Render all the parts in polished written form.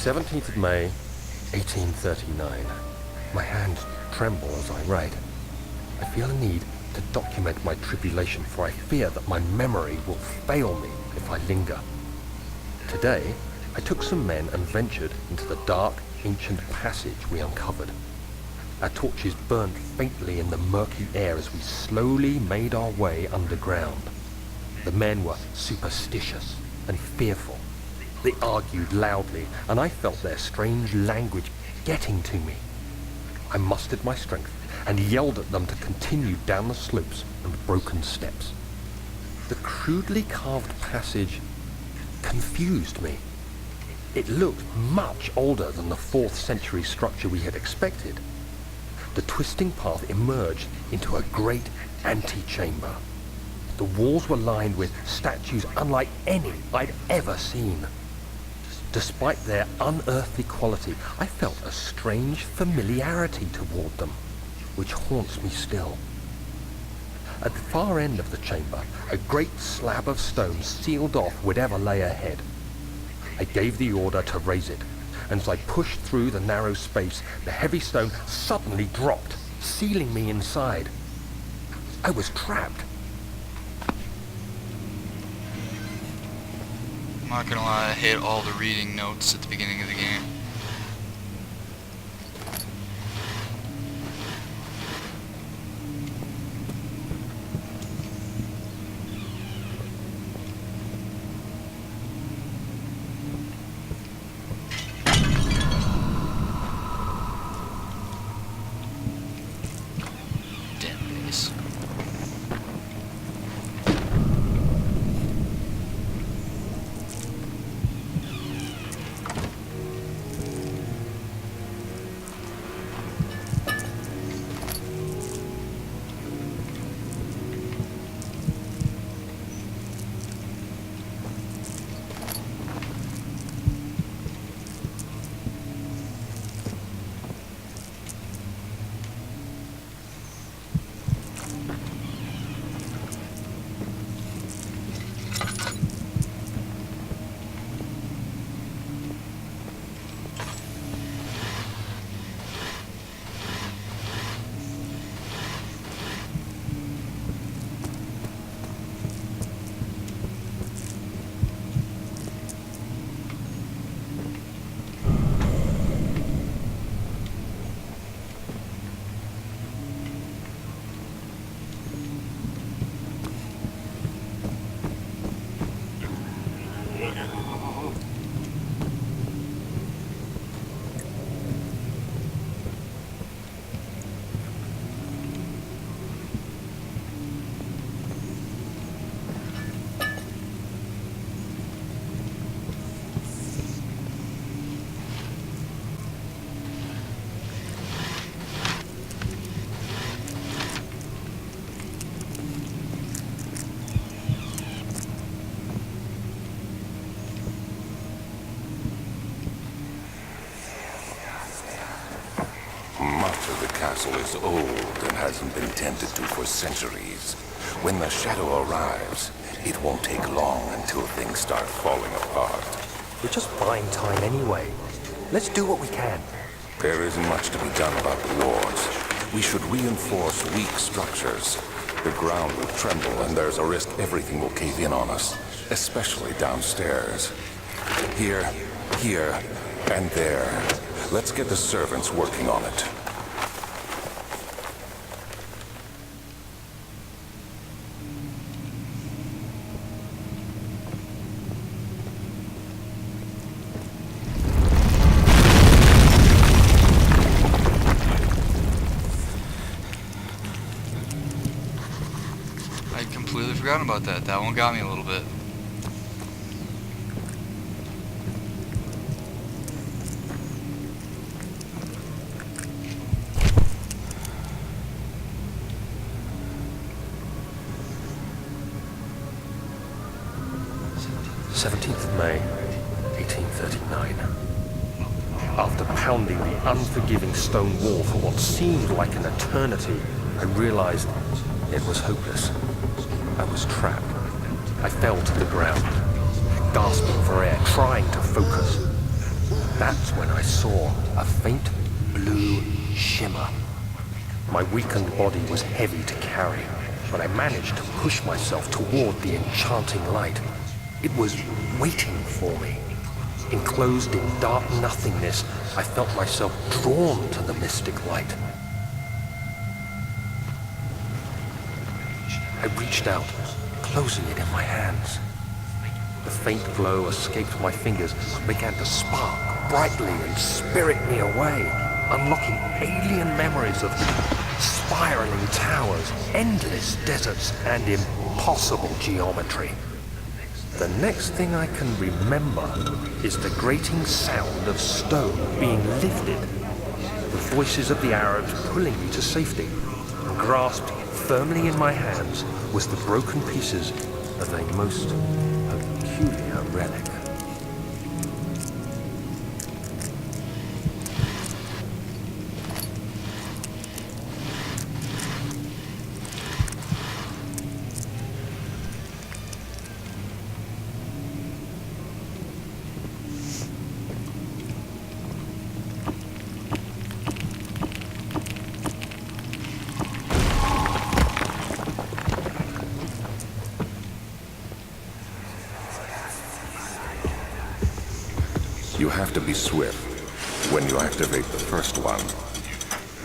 17th of May, 1839. My hands tremble as I write. I feel a need to document my tribulation, for I fear that my memory will fail me if I linger. Today, I took some men and ventured into the dark, ancient passage we uncovered. Our torches burned faintly in the murky air as we slowly made our way underground. The men were superstitious and fearful. They argued loudly, and I felt their strange language getting to me. I mustered my strength and yelled at them to continue down the slopes and broken steps. The crudely carved passage confused me. It looked much older than the 4th century structure we had expected. The twisting path emerged into a great antechamber. The walls were lined with statues unlike any I'd ever seen. Despite their unearthly quality, I felt a strange familiarity toward them, which haunts me still. At the far end of the chamber, a great slab of stone sealed off whatever lay ahead. I gave the order to raise it, and as I pushed through the narrow space, the heavy stone suddenly dropped, sealing me inside. I was trapped. I'm not gonna lie, I hate all the reading notes at the beginning of the game. Damn base. Much of the castle is old and hasn't been tended to for centuries. When the shadow arrives, it won't take long until things start falling apart. We're just buying time anyway. Let's do what we can. There isn't much to be done about the walls. We should reinforce weak structures. The ground will tremble and there's a risk everything will cave in on us, especially downstairs. Here, and there. Let's get the servants working on it. I completely forgot about that. That one got me a little bit. May 1839. After pounding the unforgiving stone wall for what seemed like an eternity, I realized it was hopeless. I was trapped. I fell to the ground, gasping for air, trying to focus. That's when I saw a faint blue shimmer. My weakened body was heavy to carry, but I managed to push myself toward the enchanting light. It was waiting for me. Enclosed in dark nothingness, I felt myself drawn to the mystic light. I reached out, closing it in my hands. The faint glow escaped my fingers and began to spark brightly and spirit me away, unlocking alien memories of spiraling towers, endless deserts, and impossible geometry. The next thing I can remember is the grating sound of stone being lifted, the voices of the Arabs pulling me to safety, and grasped firmly in my hands was the broken pieces of a most peculiar relic. You have to be swift when you activate the first one.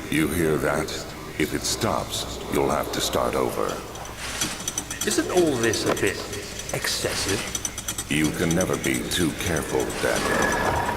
You hear that? If it stops, you'll have to start over. Isn't all this a bit excessive? You can never be too careful, Daniel.